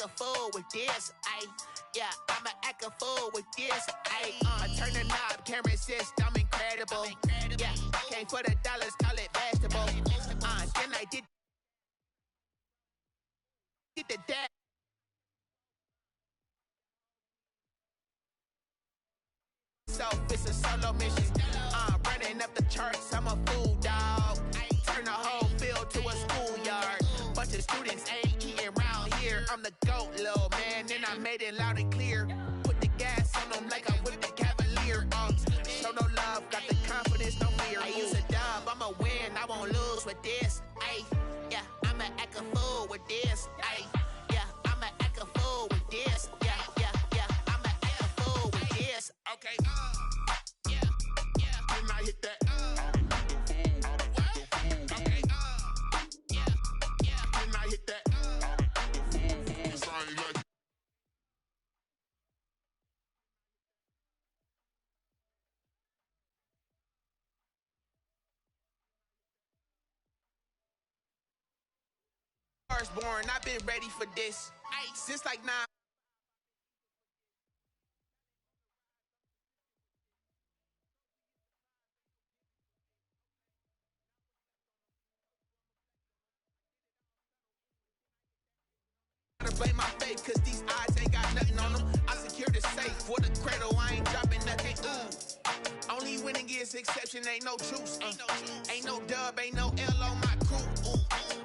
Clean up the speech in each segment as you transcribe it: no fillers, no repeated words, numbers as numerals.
act a fool with this, ayy. Yeah, I'ma act a fool with this, ayy. I turn the knob, can't resist, I'm incredible. Yeah, came for the dollars, call it vegetable. Then I did the dad. So it's a solo mission. Running up the charts, I'm a fool, dog. Turn the whole field to a schoolyard. Bunch of students ain't eating round here. I'm the GOAT, little man, and I made it loud and clear. Put the gas on them like I'm with the Cavalier. Show no love, got the confidence, no fear. I use a dub, I'ma win, I won't lose with this. Ay, yeah, I'ma act a fool with this. Ay, yeah, I'ma act a fool with this. Yeah, yeah, yeah, I'ma act a fool with this. Okay, yeah, yeah, then I hit that. Okay, yeah, yeah, then I hit that. Born, I've been ready for this since like 9. I blame my faith, cause these eyes ain't got nothing on them. I secure the safe for the cradle, I ain't dropping nothing. Only winning is exception, ain't no truce. Ain't no dub, ain't no L on my crew.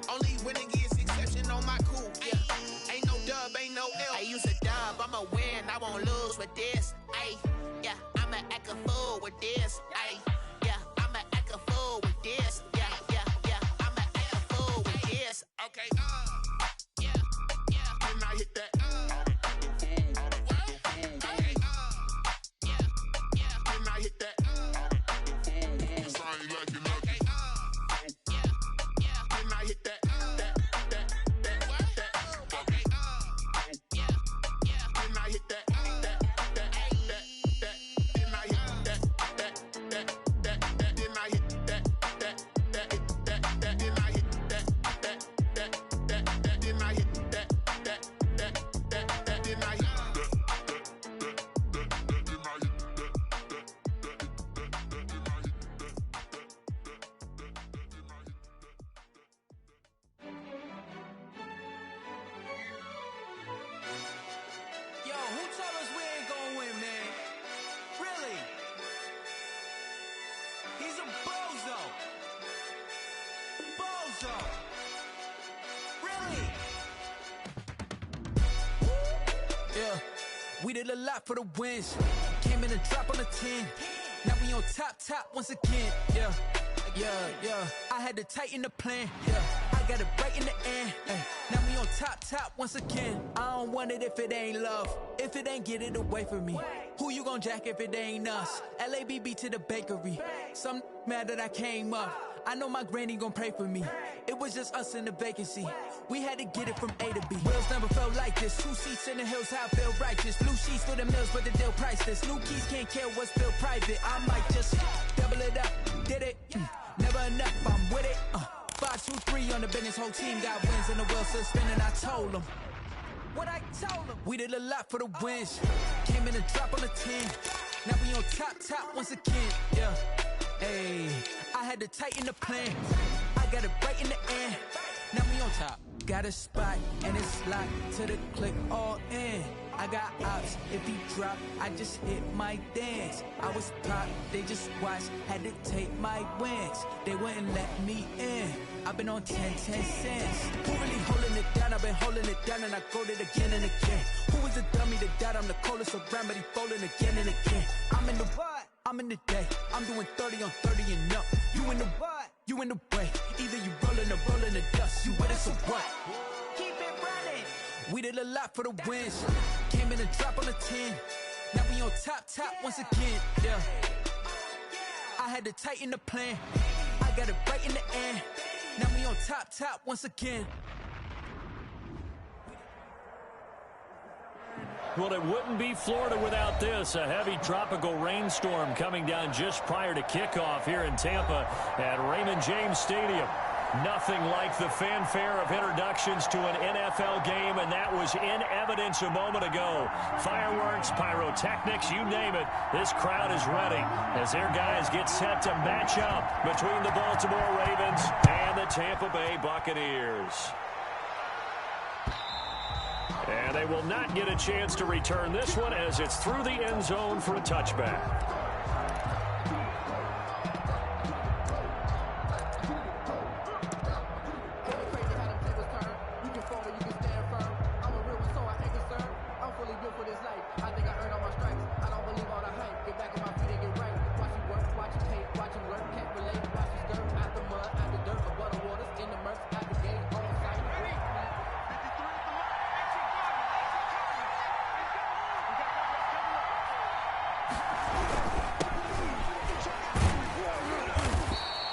Only winning is exception on my crew. Yeah. Ain't no dub, ain't no L. I use a dub, I'ma win, I won't lose with this. Ay, yeah, I'ma act a fool with this. Ay, yeah, I'ma act a fool with this. Yeah, yeah, yeah, I'ma act a fool with this. Okay, yeah, yeah, then I hit that. Okay, yeah, yeah, then I hit that. We did a lot for the wins. Came in a drop on the 10. Now we on top once again. Yeah, yeah, yeah. I had to tighten the plan. Yeah, I got it right in the end. Ay. Now we on top once again. I don't want it if it ain't love. If it ain't, get it away from me. Who you gon' jack if it ain't us? LABB to the bakery. Some mad that I came up. I know my granny gon' pray for me. It was just us in the vacancy. We had to get it from A to B. Wheels never felt like this. 2 seats in the hills, how I feel righteous. Blue sheets for the mills, but the deal priceless. New keys can't care what's still private. I might just double it up. Did it? Never enough, I'm with it. 5, 2, 3 on the business. Whole team got wins and the wheels still spinning. I told them what I told them. We did a lot for the wins. Came in a drop on the 10. Now we on top once again. Yeah. Hey, I had to tighten the plan. I got it right in the end. Now we on top. Got a spot and it's locked to the click all in. I got ops, if he drop, I just hit my dance. I was top, they just watched, had to take my wins. They wouldn't let me in. I've been on 10 cents. Who really holding it down? I've been holding it down and I go it again and again. Who was the dummy that died? I'm the coldest around, but he folding again and again. I'm in the what? I'm in the day. I'm doing 30 on 30 and up. You in the what? You in the way. Either you rolling or rolling the dust. You with us or what? Keep it running. We did a lot for the wins. Came in a drop on the 10. Now we on top once again. Yeah. I had to tighten the plan. I got it right in the end. Now we on top once again. Well, it wouldn't be Florida without this. A heavy tropical rainstorm coming down just prior to kickoff here in Tampa at Raymond James Stadium. Nothing like the fanfare of introductions to an NFL game, and that was in evidence a moment ago. Fireworks, pyrotechnics, you name it. This crowd is ready as their guys get set to match up between the Baltimore Ravens and the Tampa Bay Buccaneers. And they will not get a chance to return this one as it's through the end zone for a touchback.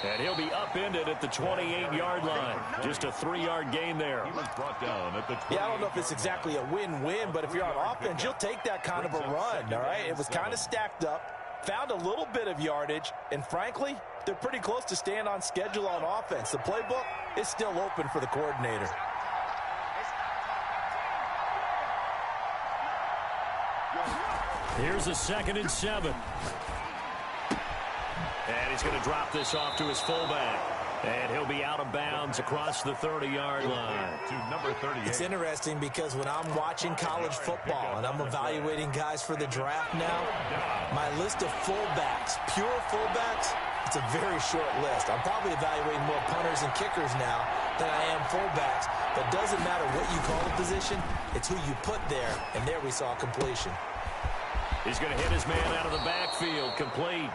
And he'll be upended at the 28-yard line. Just a 3-yard gain there. He was brought down at the 28. Yeah, I don't know if it's exactly a win-win, but if you're on offense, you'll take that kind of a run, all right? It was kind of stacked up, found a little bit of yardage, and frankly, they're pretty close to staying on schedule on offense. The playbook is still open for the coordinator. Here's a 2nd and 7. And he's going to drop this off to his fullback. And he'll be out of bounds across the 30-yard line. To number 38. It's interesting because when I'm watching college football and I'm evaluating guys for the draft now, my list of fullbacks, pure fullbacks, it's a very short list. I'm probably evaluating more punters and kickers now than I am fullbacks. But it doesn't matter what you call the position, it's who you put there. And there we saw completion. He's going to hit his man out of the backfield, complete.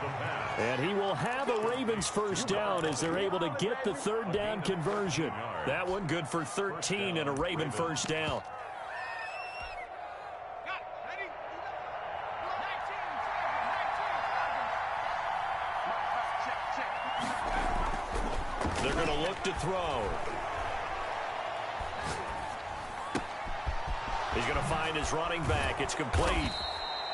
And he will have a Ravens first down as they're able to get the 3rd down conversion. That one good for 13 and a Raven first down. They're going to look to throw. He's going to find his running back. It's complete.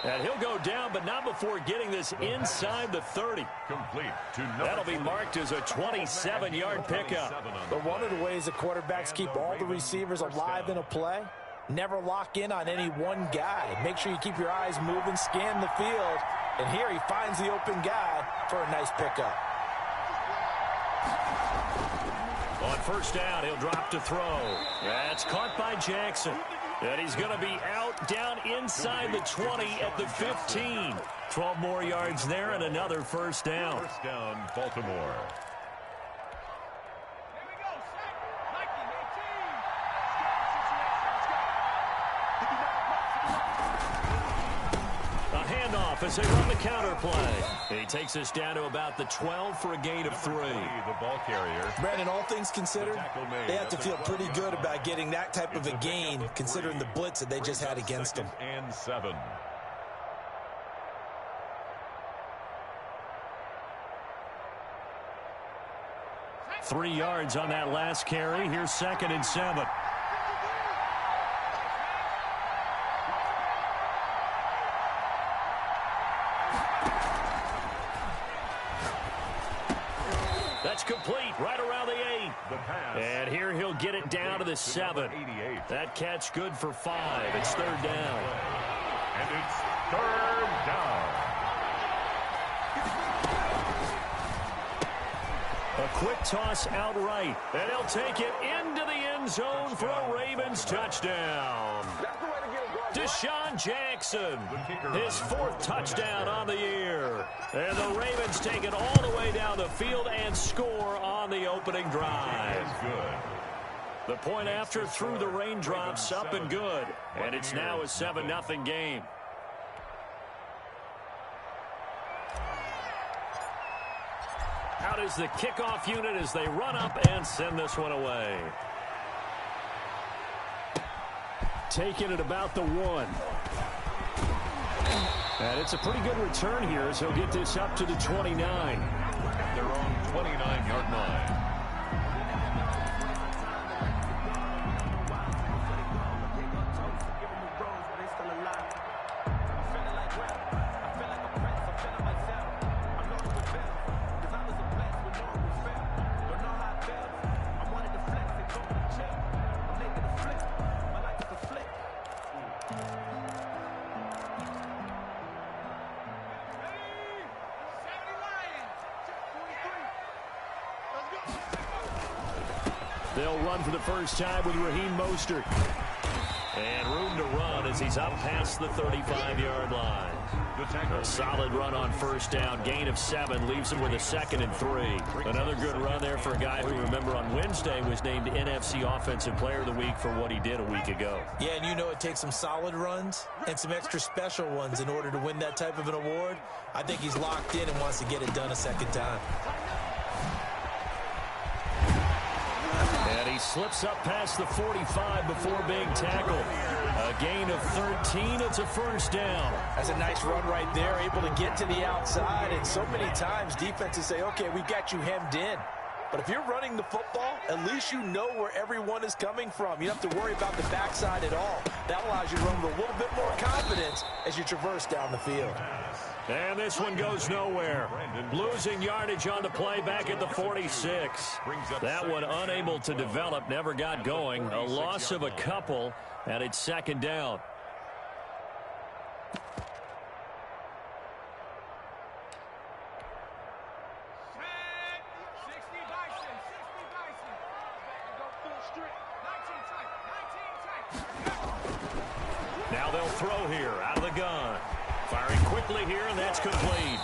And he'll go down, but not before getting this inside the 30. Complete. That'll be marked as a 27-yard pickup. But one of the ways the quarterbacks keep all the receivers alive in a play, never lock in on any one guy. Make sure you keep your eyes moving, scan the field. And here he finds the open guy for a nice pickup. On first down, he'll drop to throw. That's caught by Jackson. And he's going to be out down inside the 20 at the 15. 12 more yards there and another first down. First down, Baltimore. A handoff as they run the counter play. He takes us down to about the 12 for a gain of 3. The ball carrier. Brandon, all things considered, they have to feel pretty good about getting that type of a gain, considering the blitz that they just had against them. And 7. Three yards on that last carry. Here's 2nd and 7. That's complete right around the 8. And here he'll get it down to the 7. That catch good for 5. It's 3rd down. And it's 3rd down. A quick toss outright. And he'll take it into the end zone for a Ravens touchdown. Deshaun Jackson, his 4th touchdown on the year. And the Ravens take it all the way down the field and score on the opening drive. The point after threw the raindrops up and good. And it's now a 7-0 game. Out is the kickoff unit as they run up and send this one away. Taking it about the 1. And it's a pretty good return here as he'll get this up to the 29. Their own 29-yard line. They'll run for the first time with Raheem Mostert. And room to run as he's up past the 35-yard line. A solid run on first down. Gain of 7 leaves him with a 2nd and 3. Another good run there for a guy who, remember, on Wednesday was named NFC Offensive Player of the Week for what he did a week ago. Yeah, and you know it takes some solid runs and some extra special ones in order to win that type of an award. I think he's locked in and wants to get it done a second time. And he slips up past the 45 before being tackled. A gain of 13. It's a first down. That's a nice run right there, able to get to the outside. And so many times defenses say, okay, we got you hemmed in. But if you're running the football, at least you know where everyone is coming from. You don't have to worry about the backside at all. That allows you to run with a little bit more confidence as you traverse down the field. And this one goes nowhere. Losing yardage on the play back at the 46. That one unable to develop, never got going. A loss of a couple, and it's second down. Now they'll throw here out of the gun. Firing quickly here, and that's complete.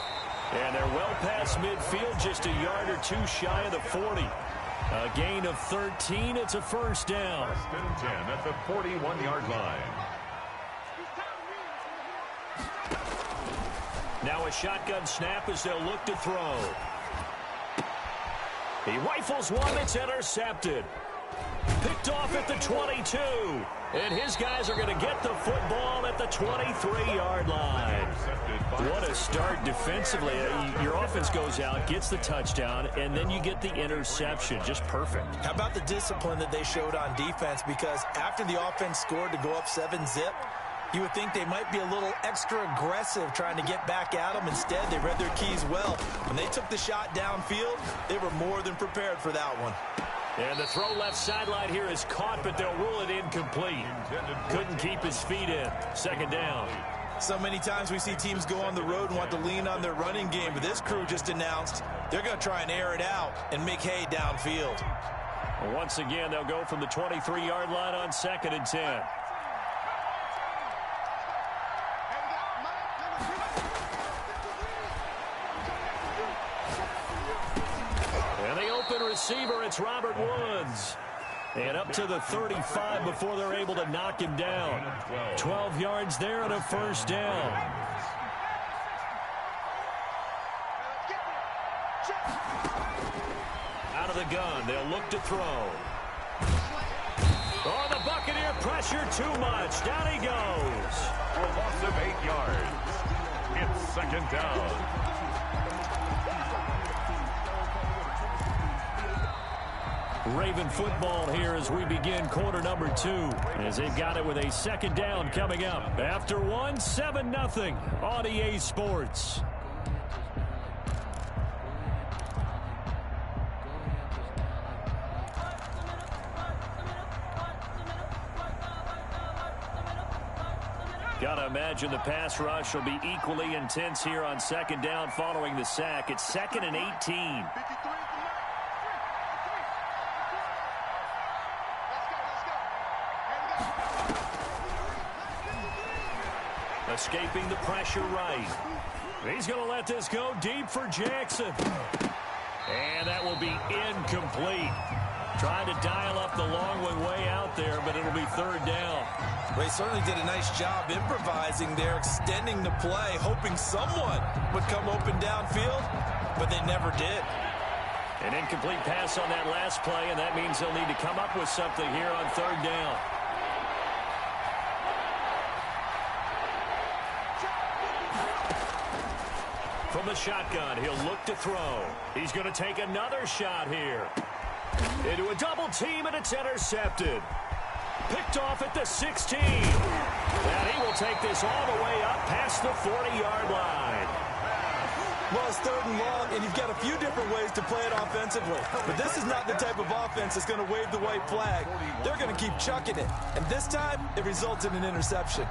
And they're well past midfield, just a yard or two shy of the 40. A gain of 13. It's a first down. 10 at the 41-yard line. Now a shotgun snap as they'll look to throw. He rifles one that's intercepted. Picked off at the 22. And his guys are going to get the football at the 23-yard line. What a start defensively. Your offense goes out, gets the touchdown, and then you get the interception. Just perfect. How about the discipline that they showed on defense? Because after the offense scored to go up 7-zip, you would think they might be a little extra aggressive trying to get back at them. Instead, they read their keys well. When they took the shot downfield, they were more than prepared for that one. And the throw left sideline here is caught, but they'll rule it incomplete. Couldn't keep his feet in. Second down. So many times we see teams go on the road and want to lean on their running game, but this crew just announced they're going to try and air it out and make hay downfield. Once again, they'll go from the 23-yard line on 2nd and 10. Receiver, it's Robert Woods. And up to the 35 before they're able to knock him down. 12 yards there and a first down. Out of the gun, they'll look to throw. Oh, the Buccaneer pressure too much. Down he goes. For a loss of 8 yards. It's second down. Raven football here as we begin quarter number 2. As they've got it with a second down coming up. After 1, 7-0 on EA Sports. Gotta imagine the pass rush will be equally intense here on second down following the sack. It's 2nd and 18. Escaping the pressure right. He's going to let this go deep for Jackson. And that will be incomplete. Trying to dial up the long one way out there, but it'll be third down. They certainly did a nice job improvising there, extending the play, hoping someone would come open downfield, but they never did. An incomplete pass on that last play, and that means they'll need to come up with something here on third down. From the shotgun, he'll look to throw. He's going to take another shot here. Into a double team, and it's intercepted. Picked off at the 16. And he will take this all the way up past the 40-yard line. Well, it's third and long, and you've got a few different ways to play it offensively. But this is not the type of offense that's going to wave the white flag. They're going to keep chucking it. And this time, it results in an interception.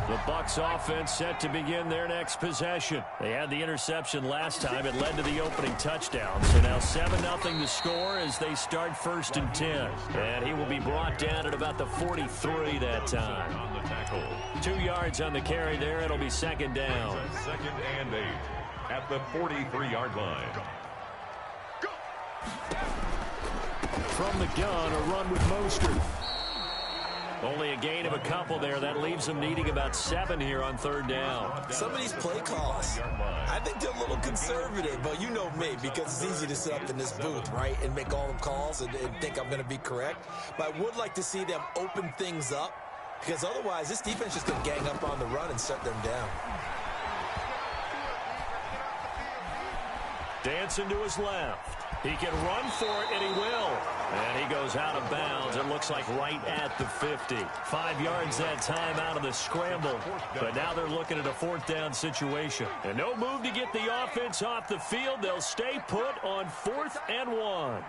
The Bucs offense set to begin their next possession. They had the interception last time. It led to the opening touchdown. So now 7-0 to score as they start 1st and 10. And he will be brought down at about the 43 that time. 2 yards on the carry there. It'll be 2nd down. 2nd and 8 at the 43-yard line. From the gun, a run with Mostert. Only a gain of a couple there. That leaves them needing about 7 here on 3rd down. Some of these play calls, I think they're a little conservative, but you know me, because it's easy to sit up in this booth, right, and make all the calls and think I'm going to be correct. But I would like to see them open things up, because otherwise this defense is going to gang up on the run and shut them down. Dancing to his left. He can run for it, and he will. And he goes out of bounds. It looks like right at the 50. 5 yards that time out of the scramble. But now they're looking at a 4th down situation. And no move to get the offense off the field. They'll stay put on 4th and 1.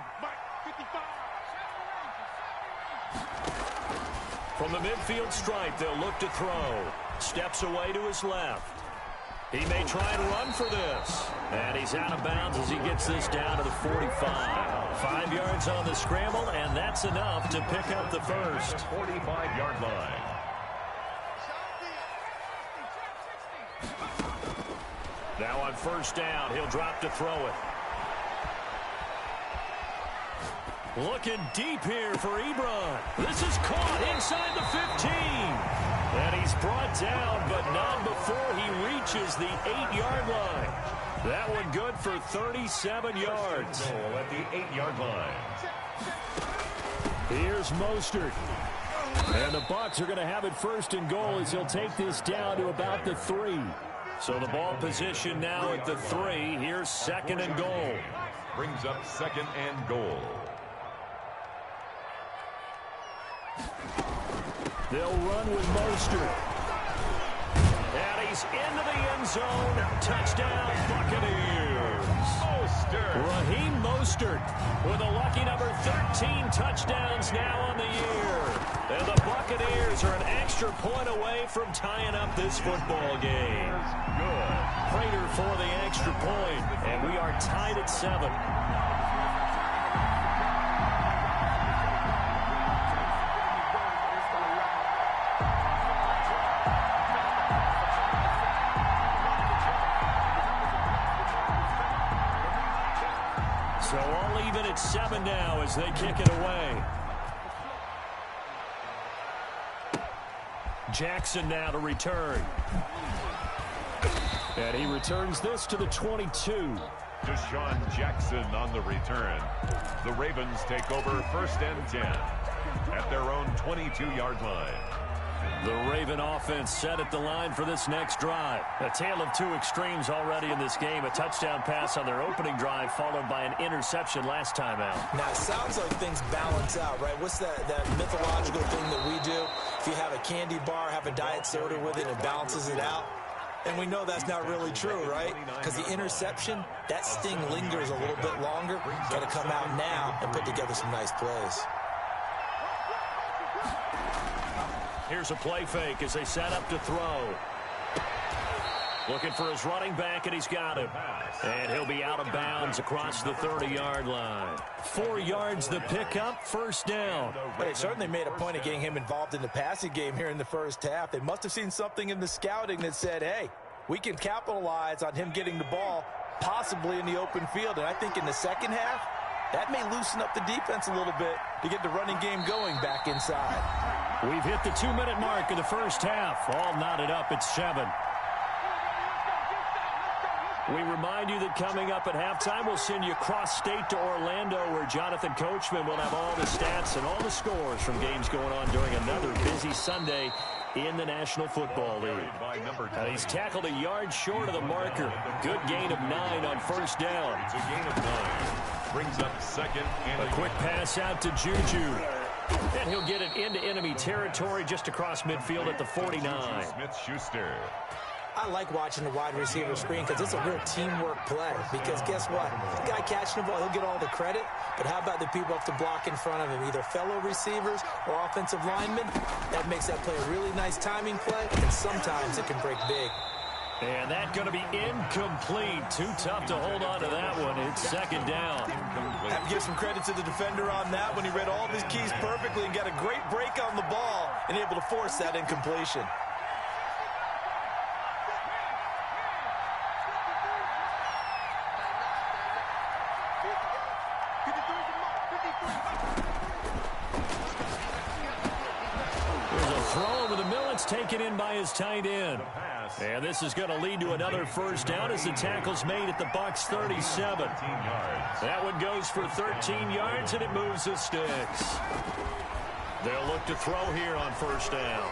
From the midfield stripe, they'll look to throw. Steps away to his left. He may try and run for this. And he's out of bounds as he gets this down to the 45. 5 yards on the scramble, and that's enough to pick up the first. 45-yard line. Now on 1st down, he'll drop to throw it. Looking deep here for Ebron. This is caught inside the 15. And he's brought down, but not before he reaches the 8-yard line. That one good for 37 yards. Goal at the 8-yard line. Here's Mostert. And the Bucs are going to have it 1st and goal as he'll take this down to about the 3. So the ball position now at the 3. Here's 2nd and goal. Brings up 2nd and goal. They'll run with Mostert. And he's into the end zone. Touchdown, Buccaneers. Raheem Mostert with a lucky number 13 touchdowns now on the year. And the Buccaneers are an extra point away from tying up this football game. Good. Prater for the extra point. And we are tied at 7. So all even at 7 now as they kick it away. Jackson now to return. And he returns this to the 22. Deshaun Jackson on the return. The Ravens take over 1st and 10 at their own 22-yard line. The Raven offense set at the line for this next drive. A tale of 2 extremes already in this game. A touchdown pass on their opening drive followed by an interception last time out. Now, it sounds like things balance out, right? What's that mythological thing that we do? If you have a candy bar, have a diet soda with it, it balances it out. And we know that's not really true, right? Because the interception, that sting lingers a little bit longer. Got to come out now and put together some nice plays. Here's a play fake as they set up to throw. Looking for his running back, and he's got him. And he'll be out of bounds across the 30-yard line. 4 yards the pickup, 1st down. But they certainly made a point of getting him involved in the passing game here in the 1st half. They must have seen something in the scouting that said, hey, we can capitalize on him getting the ball possibly in the open field. And I think in the 2nd half, that may loosen up the defense a little bit to get the running game going back inside. We've hit the 2-minute mark of the 1st half. All knotted up at 7. We remind you that coming up at halftime, we'll send you cross-state to Orlando, where Jonathan Coachman will have all the stats and all the scores from games going on during another busy Sunday in the National Football League. And he's tackled a yard short of the marker. Good gain of 9 on 1st down. It's a gain of 9. Brings up 2nd and a quick pass out to Juju. And he'll get it into enemy territory just across midfield at the 49. Smith-Schuster. I like watching the wide receiver screen because it's a real teamwork play. Because guess what? The guy catching the ball, he'll get all the credit. But how about the people have to block in front of him, either fellow receivers or offensive linemen? That makes that play a really nice timing play, and sometimes it can break big. And that's going to be incomplete. Too tough to hold on to that one. It's second down. I have to give some credit to the defender on that when he read all of his keys perfectly and got a great break on the ball and able to force that incompletion. There's a throw over the middle. It's taken in by his tight end. And this is going to lead to another first down as the tackle's made at the Bucs 37. That one goes for 13 yards, and it moves the sticks. They'll look to throw here on first down.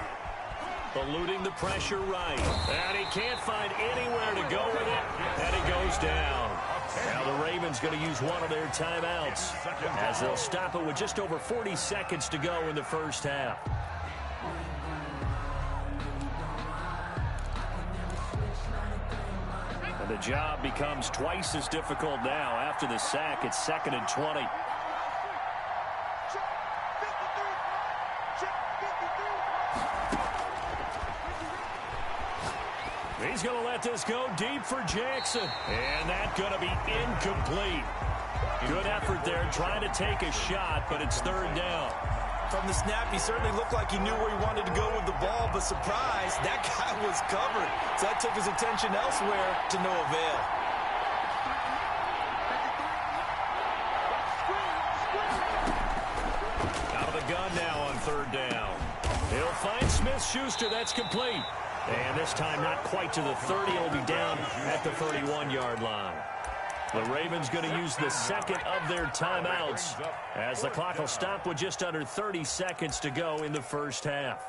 Eluding the pressure right. And he can't find anywhere to go with it, and he goes down. Now the Ravens going to use one of their timeouts as they'll stop it with just over 40 seconds to go in the first half. And the job becomes twice as difficult now. After the sack, it's 2nd and 20. He's going to let this go deep for Jackson. And that's going to be incomplete. Good effort there trying to take a shot, but it's third down. From the snap, he certainly looked like he knew where he wanted to go with the ball, but surprise, that guy was covered. So that took his attention elsewhere to no avail. Out of the gun now on third down. He'll find Smith-Schuster. That's complete. And this time not quite to the 30. It'll be down at the 31-yard line. The Ravens going to use the second of their timeouts as the clock will stop with just under 30 seconds to go in the first half.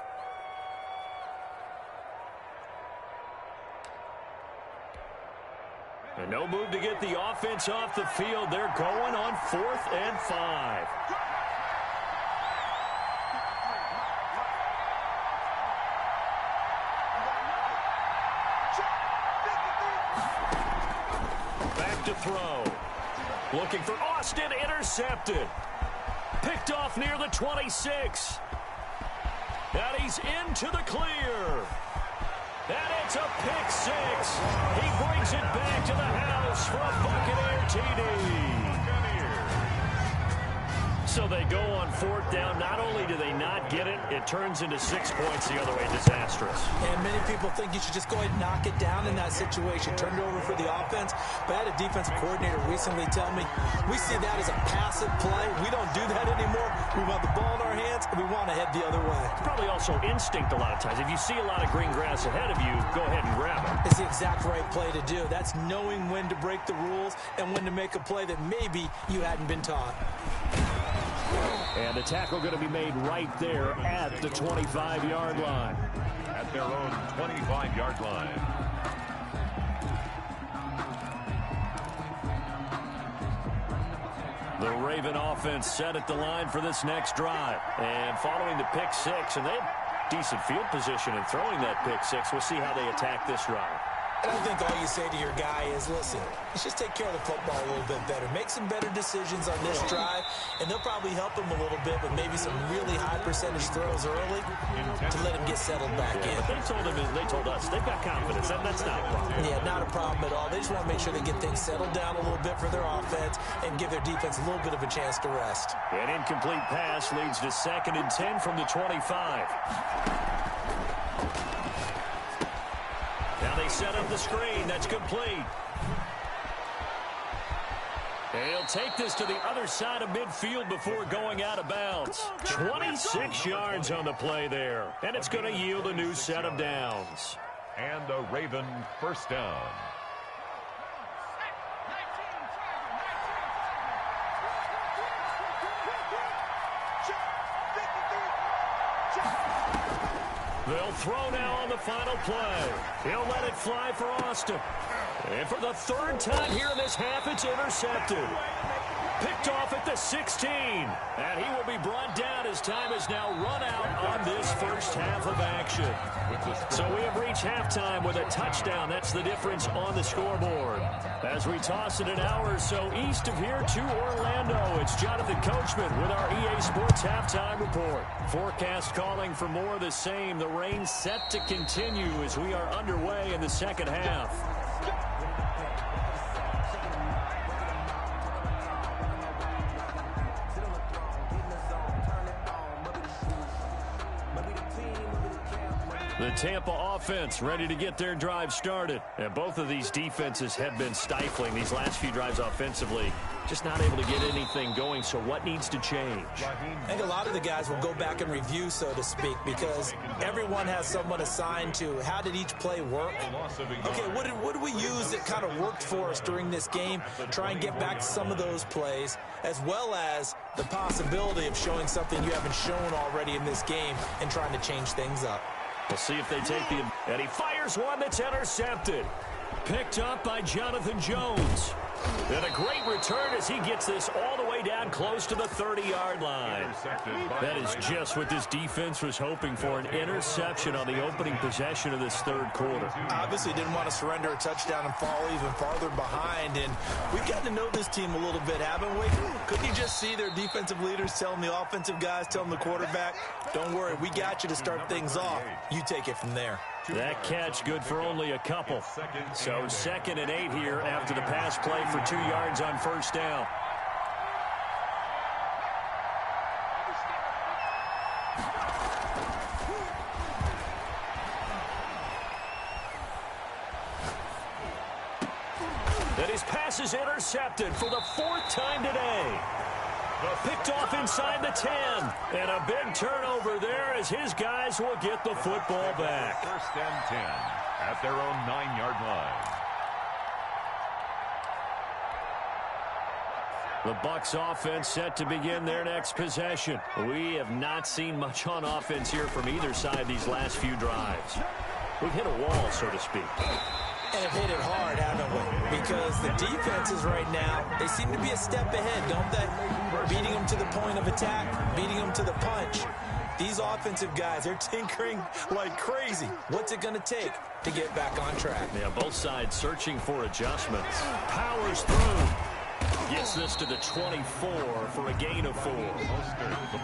And no move to get the offense off the field. They're going on 4th and 5. To throw. Looking for Austin, intercepted. Picked off near the 26. And he's into the clear. And it's a pick six. He brings it back to the house for a Buccaneer TD. So they go on 4th down. Not only do they not get it, it turns into 6 points the other way. Disastrous. And many people think you should just go ahead and knock it down in that situation. Turn it over for the offense. But I had a defensive coordinator recently tell me, we see that as a passive play. We don't do that anymore. We want the ball in our hands, and we want to head the other way. It's probably also instinct a lot of times. If you see a lot of green grass ahead of you, go ahead and grab it. It's the exact right play to do. That's knowing when to break the rules and when to make a play that maybe you hadn't been taught. And the tackle going to be made right there at the 25-yard line. At their own 25-yard line. The Raven offense set at the line for this next drive. And following the pick six, and they have decent field position in throwing that pick six. We'll see how they attack this drive. And I think all you say to your guy is, listen, let's just take care of the football a little bit better. Make some better decisions on this drive, and they'll probably help him a little bit with maybe some really high percentage throws early to let him get settled back in. But they told us they've got confidence. That's not a problem. Yeah, not a problem at all. They just want to make sure they get things settled down a little bit for their offense and give their defense a little bit of a chance to rest. An incomplete pass leads to 2nd and 10 from the 25. Now they set up the screen. That's complete. They'll take this to the other side of midfield before going out of bounds. 26 yards on the play there. And it's going to yield a new set of downs. And a Raven first down. They'll throw now on the final play. He'll let it fly for Austin. And for the 3rd time here in this half, it's intercepted. Picked off at the 16. And he will be brought down as time has now run out on this first half of action. So we have reached halftime with a touchdown. That's the difference on the scoreboard. As we toss it an hour or so east of here to Orlando, it's Jonathan Coachman with our EA Sports Halftime Report. Forecast calling for more of the same. The rain set to continue as we are underway in the second half. The Tampa offense ready to get their drive started. And both of these defenses have been stifling these last few drives offensively. Just not able to get anything going, so what needs to change? I think a lot of the guys will go back and review, so to speak, because everyone has someone assigned to how did each play work. Okay, what did we use that kind of worked for us during this game? Try and get back to some of those plays, as well as the possibility of showing something you haven't shown already in this game and trying to change things up. We'll see if they take the... And he fires one that's intercepted. Picked up by Jonathan Jones. And a great return as he gets this all the way down close to the 30-yard line. That is just what this defense was hoping for, an interception on the opening possession of this third quarter. Obviously didn't want to surrender a touchdown and fall even farther behind. And we've gotten to know this team a little bit, haven't we? Couldn't you just see their defensive leaders telling the offensive guys, telling the quarterback, don't worry, we got you to start things off. You take it from there. That catch good for only a couple. So 2nd and 8 here after the pass play for 2 yards on first down. And his pass is intercepted for the 4th time today. Picked off inside the 10. And a big turnover there as his guys will get the football back. 1st and 10 at their own 9-yard line. The Bucs offense set to begin their next possession. We have not seen much on offense here from either side these last few drives. We've hit a wall, so to speak. And have hit it hard, haven't we? Because the defenses right now, they seem to be a step ahead, don't they? Beating them to the point of attack, beating them to the punch. These offensive guys, they're tinkering like crazy. What's it going to take to get back on track? Yeah, both sides searching for adjustments. Powers through. Gets this to the 24 for a gain of 4.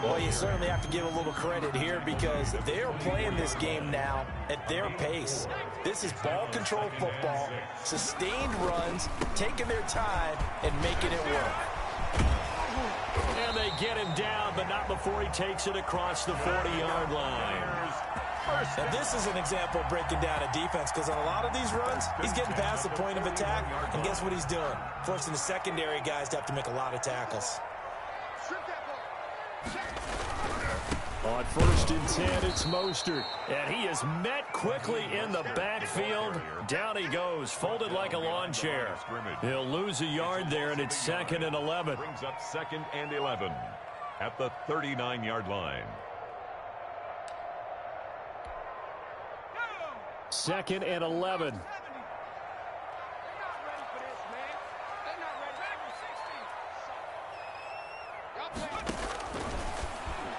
Well, you certainly have to give a little credit here because they're playing this game now at their pace. This is ball control football, sustained runs, taking their time, and making it work. And they get him down, but not before he takes it across the 40-yard line. And this is an example of breaking down a defense because on a lot of these runs, he's getting past the point of attack, and guess what he's doing? Forcing the secondary guys to have to make a lot of tackles. On 1st and 10, it's Mostert. And he is met quickly in the backfield. Down he goes, folded like a lawn chair. He'll lose a yard there, and it's 2nd and 11. Brings up 2nd and 11 at the 39-yard line. 2nd and 11.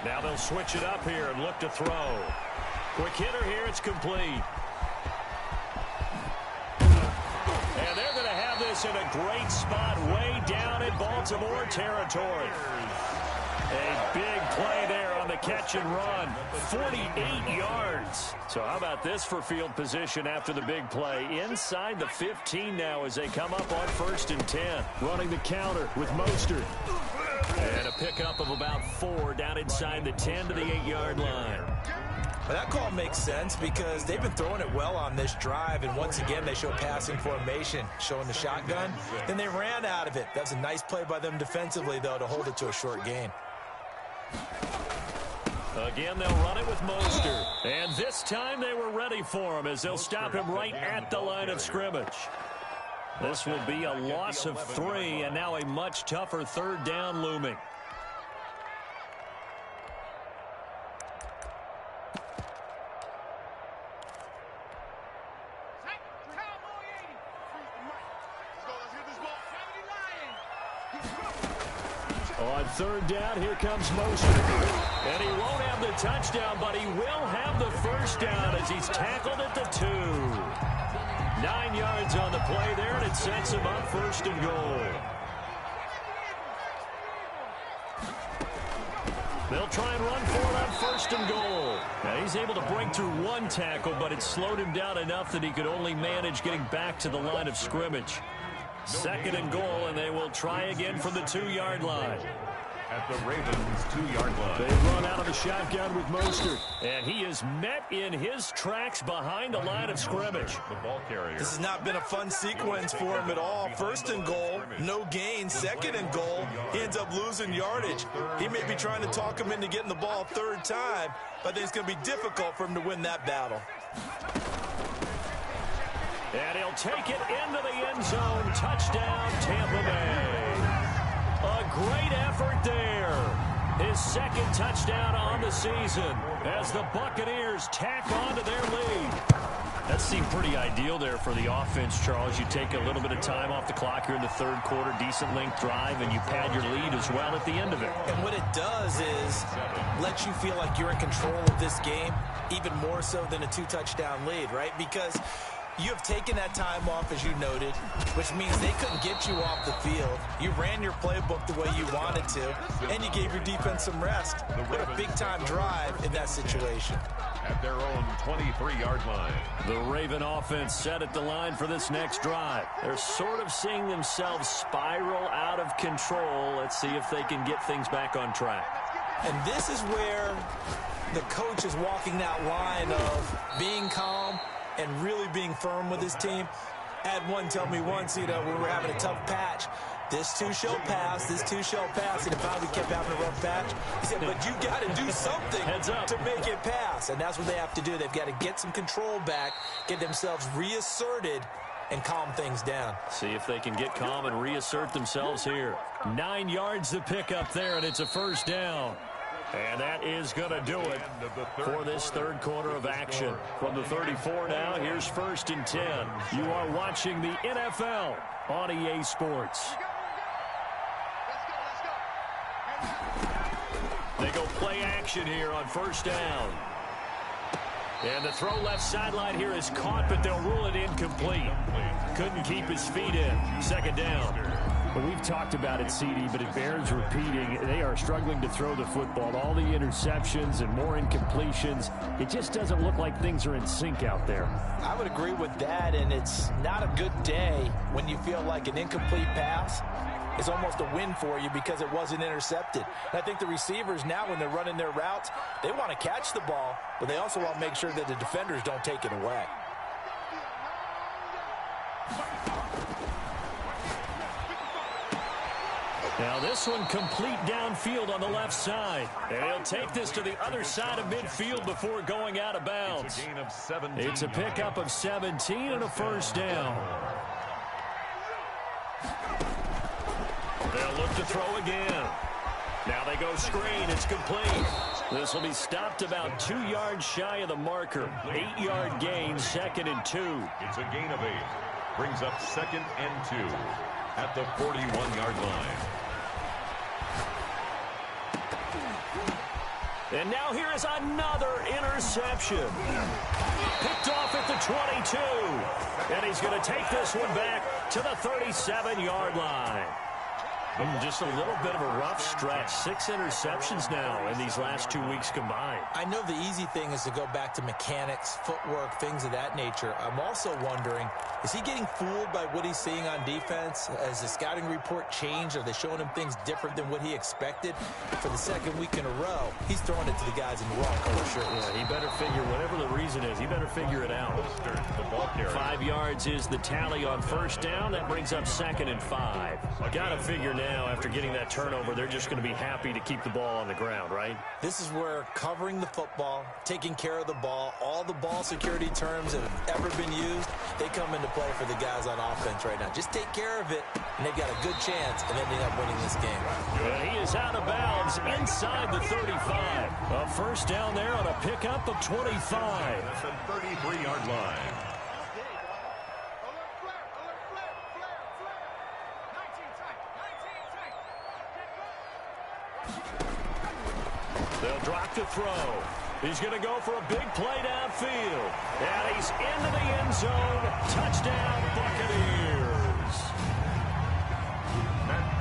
Now they'll switch it up here and look to throw. Quick hitter here, it's complete. And they're going to have this in a great spot way down in Baltimore territory. A big play there on the catch and run. 48 yards. So how about this for field position after the big play? Inside the 15 now as they come up on 1st and 10. Running the counter with Mostert. And a pickup of about 4 down inside the 10 to the 8-yard line. Well, that call makes sense because they've been throwing it well on this drive, and once again they show passing formation, showing the shotgun. Then they ran out of it. That was a nice play by them defensively, though, to hold it to a short gain. Again, they'll run it with Mostert. And this time they were ready for him as they'll stop him right at the line of scrimmage. This will be a loss of 3, and now a much tougher 3rd down looming. On third down, here comes Mostert. And he won't have the touchdown, but he will have the first down as he's tackled at the 2. 9 yards on the play there, and it sets him up first and goal. They'll try and run for it on first and goal. Now he's able to break through one tackle, but it slowed him down enough that he could only manage getting back to the line of scrimmage. Second and goal, and they will try again from the 2-yard line. At the Ravens' 2-yard line. They run out of the shotgun with Mostert. And he is met in his tracks behind the line of scrimmage. The ball carrier. This has not been a fun sequence for him at all. First and goal, no gain. Second and goal, he ends up losing yardage. He may be trying to talk him into getting the ball third time, but I think it's going to be difficult for him to win that battle. And he'll take it into the end zone. Touchdown, Tampa Bay. A great effort there. His second touchdown on the season as the Buccaneers tack on to their lead. That seemed pretty ideal there for the offense, Charles. You take a little bit of time off the clock here in the third quarter, decent length drive, and you pad your lead as well at the end of it. And what it does is let you feel like you're in control of this game, even more so than a 2-touchdown lead, right? Because you have taken that time off, as you noted, which means they couldn't get you off the field. You ran your playbook the way you wanted to, and you gave your defense some rest. What a big-time drive in that situation. At their own 23-yard line. The Raven offense set at the line for this next drive. They're sort of seeing themselves spiral out of control. Let's see if they can get things back on track. And this is where the coach is walking that line of being calm and really being firm with his team. I had one tell me once, when we were having a tough patch, this too shall pass, this too shall pass, and finally we kept having a rough patch. He said, but you got to do something to make it pass, and that's what they have to do. They've got to get some control back, get themselves reasserted, and calm things down. See if they can get calm and reassert themselves here. 9 yards to pick up there, and it's a first down. And that is going to do it for this third quarter of action. From the 34 now, here's first and 10. You are watching the NFL on EA Sports. They go play action here on first down. And the throw left sideline here is caught, but they'll rule it incomplete. Couldn't keep his feet in. Second down. Well, we've talked about it, CD, but it bears repeating. They are struggling to throw the football. All the interceptions and more incompletions. It just doesn't look like things are in sync out there. I would agree with that, and it's not a good day when you feel like an incomplete pass is almost a win for you because it wasn't intercepted. And I think the receivers now, when they're running their routes, they want to catch the ball, but they also want to make sure that the defenders don't take it away. Now this one complete downfield on the left side. And he'll take this to the other side of midfield before going out of bounds. It's a gain of 17. It's a pickup of 17 and a first down. They'll look to throw again. Now they go screen. It's complete. This will be stopped about 2 yards shy of the marker. 8-yard gain, second and 2. It's a gain of 8. Brings up second and 2 at the 41-yard line. And now here is another interception. Picked off at the 22. And he's going to take this one back to the 37-yard line. Just a little bit of a rough stretch. 6 interceptions now in these last 2 weeks combined. I know the easy thing is to go back to mechanics, footwork, things of that nature. I'm also wondering, is he getting fooled by what he's seeing on defense? Has the scouting report changed? Are they showing him things different than what he expected? For the second week in a row, he's throwing it to the guys in the wrong color shirts. Yeah, he better figure, whatever the reason is, he better figure it out. 5 yards is the tally on first down. That brings up second and 5. Got to figure now, after getting that turnover, they're just going to be happy to keep the ball on the ground, right? This is where covering the football, taking care of the ball, all the ball security terms that have ever been used, they come into play for the guys on offense right now. Just take care of it, and they've got a good chance of ending up winning this game. And he is out of bounds inside the 35. A first down there on a pickup of 25. That's the 33-yard line. dropped to throw. He's going to go for a big play downfield. And he's into the end zone. Touchdown, Buccaneers.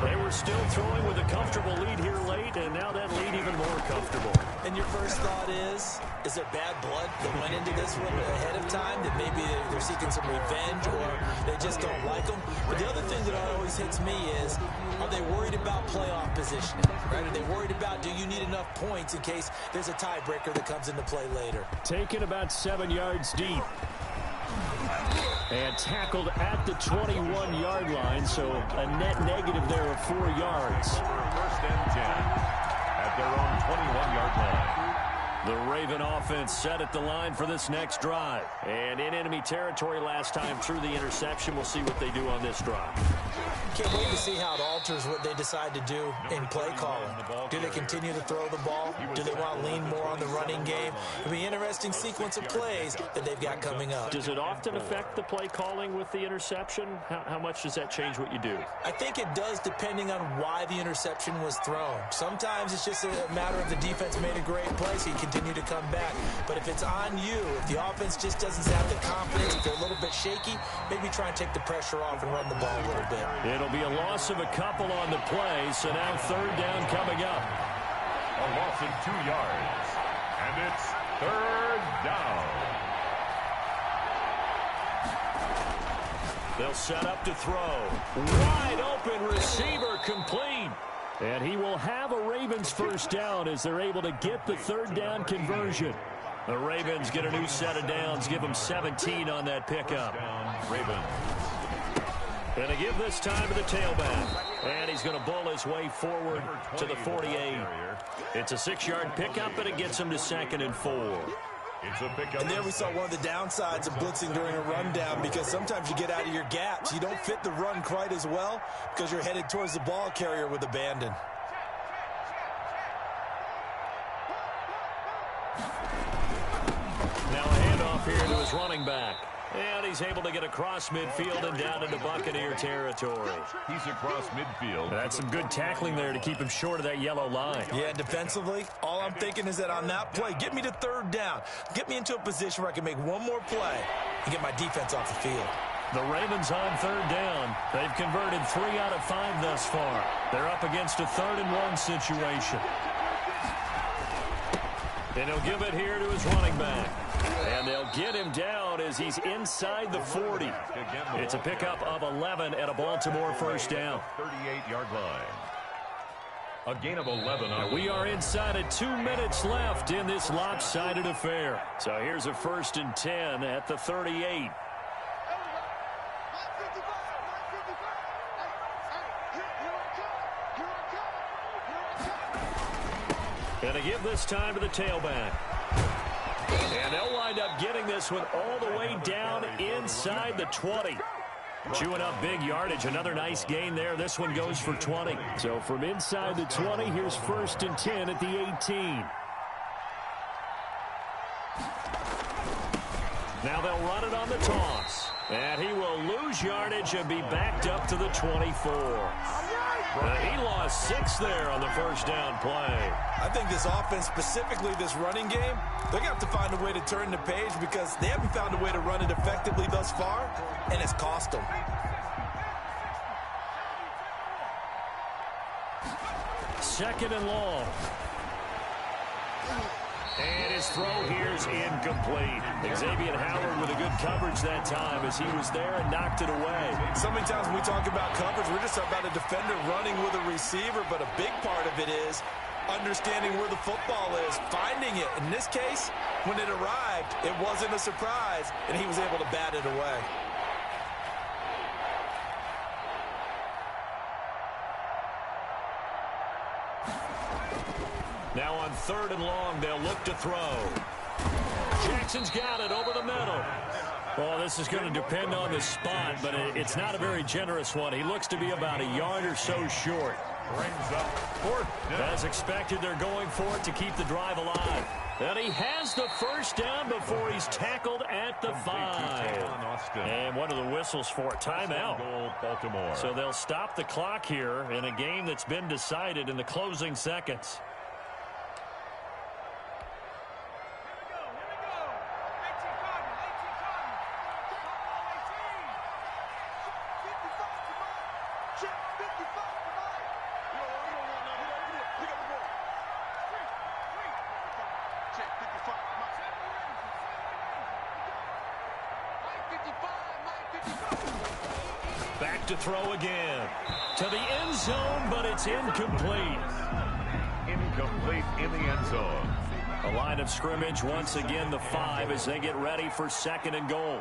They were still throwing with a comfortable lead here late, and now that lead even more comfortable. And your first thought is there bad blood that went into this one ahead of time, that maybe they're seeking some revenge or they just don't like them? But the other thing that always hits me is, are they worried about playoff positioning? Right? Are they worried about, do you need enough points in case there's a tiebreaker that comes into play later? Taken about 7 yards deep. And tackled at the 21-yard line, so a net negative there of 4 yards. First and 10 at their own 21-yard line. The Raven offense set at the line for this next drive. And in enemy territory last time through the interception. We'll see what they do on this drive. Can't wait to see how it alters what they decide to do in play calling. Do they continue to throw the ball? Do they want to lean more on the running game? It'll be an interesting sequence of plays that they've got coming up. Does it often affect the play calling with the interception? How much does that change what you do? I think it does, depending on why the interception was thrown. Sometimes it's just a matter of the defense made a great play, so you continue to come back. But if it's on you, if the offense just doesn't have the confidence, if they're a little bit shaky, maybe try and take the pressure off and run the ball a little bit. It'll be a loss of a couple on the play, so now third down coming up. A loss of 2 yards, and it's third down. They'll set up to throw. Wide open receiver complete. And he will have a Ravens first down as they're able to get the third down conversion. The Ravens get a new set of downs, give them 17 on that pickup. Ravens. And to give this time to the tailback. And he's going to bull his way forward to the 48. It's a 6-yard pickup, and it gets him to 2nd and 4. It's a pickup. And there we saw one of the downsides of blitzing during a rundown, because sometimes you get out of your gaps. You don't fit the run quite as well because you're headed towards the ball carrier with abandon. Now a handoff here to his running back. And he's able to get across midfield and down into Buccaneer territory. He's across midfield. That's some good tackling there to keep him short of that yellow line. Yeah, defensively, all I'm thinking is that on that play, get me to third down. Get me into a position where I can make one more play and get my defense off the field. The Ravens on third down. They've converted 3 out of 5 thus far. They're up against a 3rd and 1 situation. And he'll give it here to his running back. And they'll get him down as he's inside the 40. It's a pickup of 11 at a Baltimore first down. 38-yard line. A gain of 11. We are inside of 2 minutes left in this lopsided affair. So here's a 1st and 10 at the 38. And to give this time to the tailback. And they'll wind up getting this one all the way down inside the 20. Chewing up big yardage. Another nice gain there. This one goes for 20. So from inside the 20, here's 1st and 10 at the 18. Now they'll run it on the toss. And he will lose yardage and be backed up to the 24. He lost 6 there on the first down play. I think this offense, specifically this running game, they're going to have to find a way to turn the page because they haven't found a way to run it effectively thus far, and it's cost them. Second and long. And his throw here is incomplete. Xavier Howard with a good coverage that time as he was there and knocked it away. So many times when we talk about coverage, we're just talking about a defender running with a receiver, but a big part of it is understanding where the football is, finding it. In this case, when it arrived, it wasn't a surprise, and he was able to bat it away. Now on 3rd and long, they'll look to throw. Jackson's got it over the middle. Well, this is going to depend on the spot, but it's not a very generous one. He looks to be about a yard or so short. Brings up 4th down. As expected, they're going for it to keep the drive alive. And he has the first down before he's tackled at the 5. And what are the whistles for? Timeout. Baltimore. So they'll stop the clock here in a game that's been decided in the closing seconds. Back to throw again. To the end zone, but it's incomplete. Incomplete in the end zone. A line of scrimmage once again, the 5 as they get ready for 2nd and goal.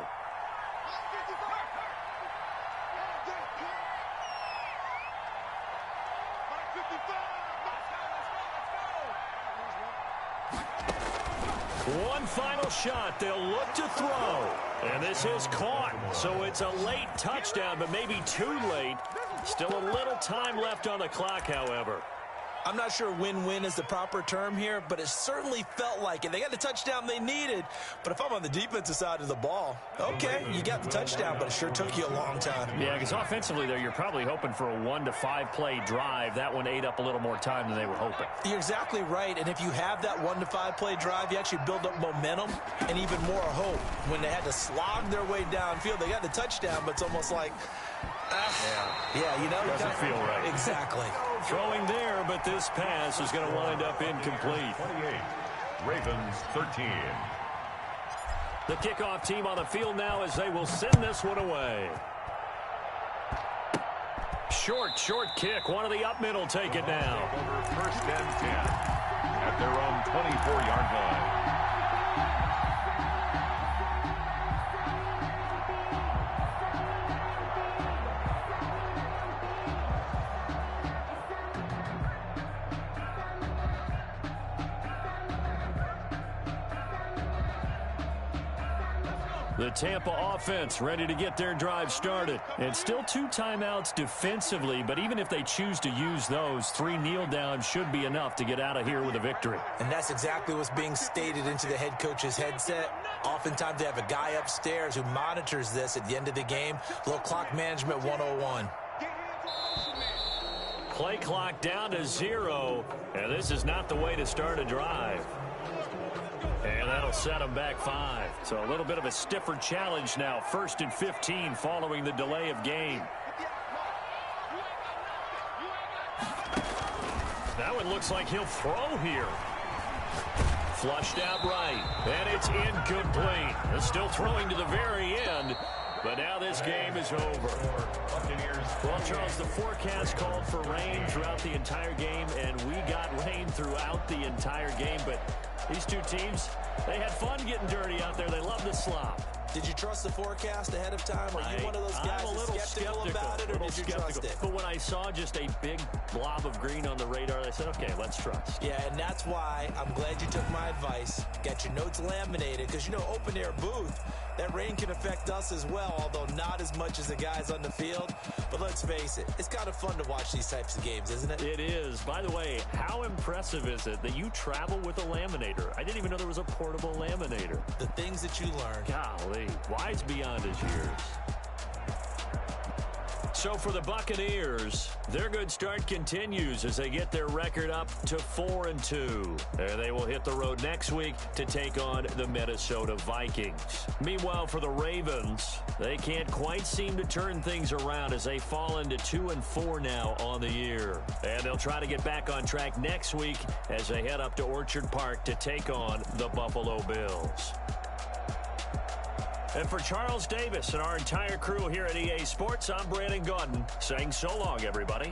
One final shot. They'll look to throw. And this is caught. So it's a late touchdown, but maybe too late. Still a little time left on the clock, however. I'm not sure win-win is the proper term here, but it certainly felt like it. They got the touchdown they needed, but if I'm on the defensive side of the ball, okay, you got the touchdown, but it sure took you a long time. Yeah, because offensively there, you're probably hoping for a 1 to 5 play drive. That one ate up a little more time than they were hoping. You're exactly right, and if you have that 1 to 5 play drive, you actually build up momentum and even more hope. When they had to slog their way downfield, they got the touchdown, but it's almost like, yeah, you know. Doesn't feel right. Exactly. Throwing there, but this pass is going to wind up incomplete. 28, Ravens 13. The kickoff team on the field now as they will send this one away. Short kick. One of the up middle take it down. Over 1st and 10 at their own 24-yard line. The Tampa offense ready to get their drive started. And still 2 timeouts defensively, but even if they choose to use those, 3 kneel downs should be enough to get out of here with a victory. And that's exactly what's being stated into the head coach's headset. Oftentimes they have a guy upstairs who monitors this at the end of the game. Little clock management 101. Play clock down to 0, and this is not the way to start a drive. And that'll set them back 5. So a little bit of a stiffer challenge now. 1st and 15 following the delay of game. That one looks like he'll throw here. Flushed out right. And it's incomplete. They're still throwing to the very end. But now this game is over. Well, Charles, the forecast called for rain throughout the entire game, and we got rain throughout the entire game. But these two teams, they had fun getting dirty out there. They love the slop. Did you trust the forecast ahead of time? Are you one of those guys I'm a little skeptical about it, or did you trust it? But when I saw just a big blob of green on the radar, I said, okay, let's trust. Yeah, and that's why I'm glad you took my advice. Got your notes laminated, because, you know, open-air booth, that rain can affect us as well, although not as much as the guys on the field. But let's face it, it's kind of fun to watch these types of games, isn't it? It is. By the way, how impressive is it that you travel with a laminator? I didn't even know there was a portable laminator. The things that you learn. Golly, wise beyond his years. So for the Buccaneers, their good start continues as they get their record up to 4-2. And they will hit the road next week to take on the Minnesota Vikings. Meanwhile, for the Ravens, they can't quite seem to turn things around as they fall into 2-4 now on the year. And they'll try to get back on track next week as they head up to Orchard Park to take on the Buffalo Bills. And for Charles Davis and our entire crew here at EA Sports, I'm Brandon Gaudin saying so long, everybody.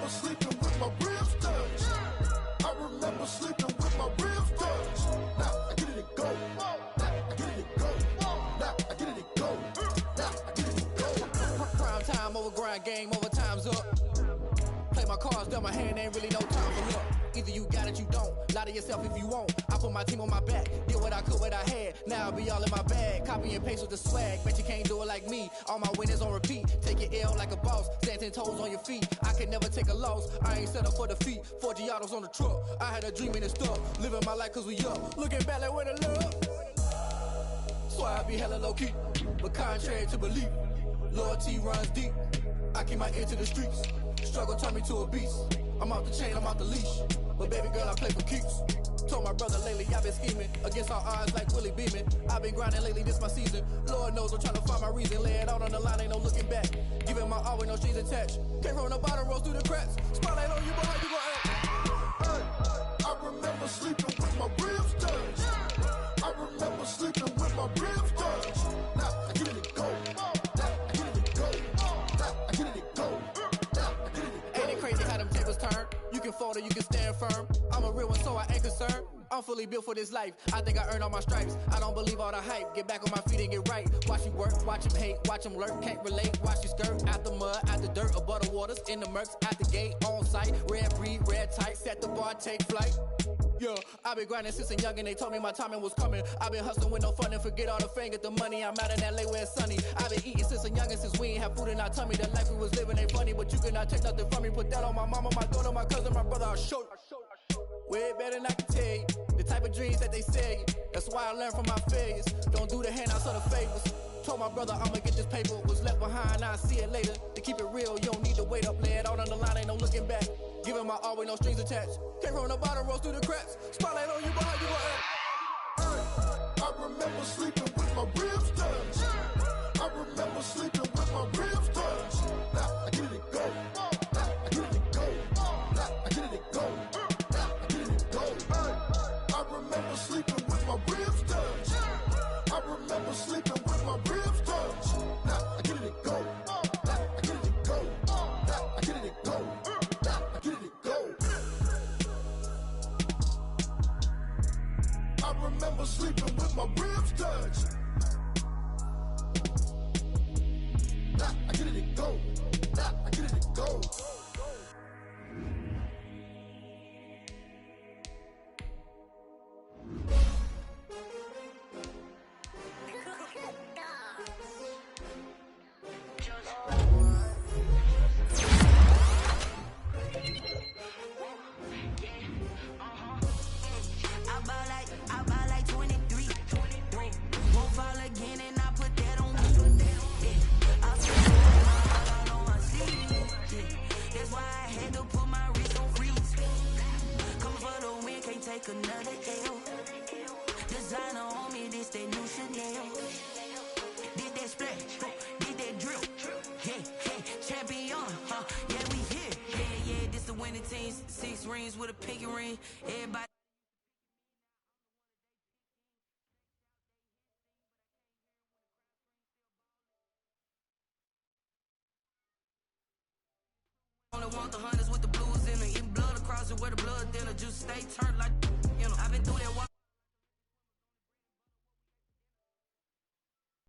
remember sleeping with my ribs touched. I remember sleeping with my ribs touched. Now I get it and go. Now I get it and go. Now I get it and go. Now I get it and go. Prime time over grind game, over time's up. Play my cards, dealt my hand, ain't really no time for luck. Either you got it, you don't. Lie to yourself if you won't. I put my team on my back. Did what I could, what I had. Now I'll be all in my bag. Copy and paste with the swag. Bet you can't do it like me. All my winners on repeat. Take your L like a boss. Stand 10 toes on your feet. I can never take a loss. I ain't set up for defeat. 4 Giottos on the truck. I had a dream and it's stuck. Living my life cause we up. Looking back like where the love. So I be hella low key. But contrary to belief, loyalty runs deep. I keep my ear to the streets. Struggle turned me to a beast. I'm out the chain, I'm out the leash. But baby girl, I play for keeps. Told my brother lately, I've been scheming. Against all odds like Willie Beeman. I've been grinding lately, this my season. Lord knows I'm trying to find my reason. Lay it out on the line, ain't no looking back. Giving my all with no strings attached. Came from the bottom, rose through the cracks. Spotlight on you, but how you gon' act? Hey, I remember sleeping with my ribs touched. I remember sleeping with my ribs touched. Now I get it and go. Now I get it and go. Now I get it and go. Now I get it and go. Ain't it crazy how them tables turn? You can fold or you can stand firm. I'm a real one, so I ain't concerned. I'm fully built for this life. I think I earned all my stripes. I don't believe all the hype. Get back on my feet and get right. Watch you work, watch him hate, watch him lurk. Can't relate, watch you skirt. Out the mud, out the dirt, above the waters, in the murks, out the gate, on site. Red breed, red tight, set the bar, take flight. Yeah, I been grinding since a young and they told me my timing was coming. I been hustling with no fun and forget all the fame, get the money. I'm out in LA where it's sunny. I been eating since a youngin', since we ain't have food in our tummy. The life we was living ain't funny, but you cannot take nothing from me. Put that on my mama, my daughter, my cousin, my brother, I'll show you. Way better than I can tell you. The type of dreams that they sell you. That's why I learned from my failures. Don't do the handouts or the favors. Told my brother I'ma get this paper. Was left behind, I'll see it later. To keep it real, you don't need to wait up. Lay it out on the line, ain't no looking back. Giving my all with no strings attached. Came from the bottom, rose through the cracks. Spotlight on you, but how you gon' act? I remember sleeping with my ribs touched. I remember sleeping with my ribs touched. Now I get it and go. Now I get it and go. Now I get it and go. Now I get it and go. I remember sleeping with my ribs touched. I remember sleeping with my ribs touched. Now I get it and go. Now I get it and go. Now I get it and go. Now I get it and go. I remember sleeping with my ribs touched. Now I get it and go. Now I get it and go. I buy like 23. Won't fall again and I put that on me. Yeah. I put my all on my sleeve. Yeah. That's why I had to put my wrist on freeze. Coming for the win, can't take another L. Designer on me, this that new Chanel. Did that splash, did that drill. Yeah, champion, yeah, we here. Yeah, this the winning team. 6 rings with a pinky ring. Everybody. Only want the hunters with the blues in it. Eating blood across it where the blood dinner. Juice stay turned like, you know. I've been through that water.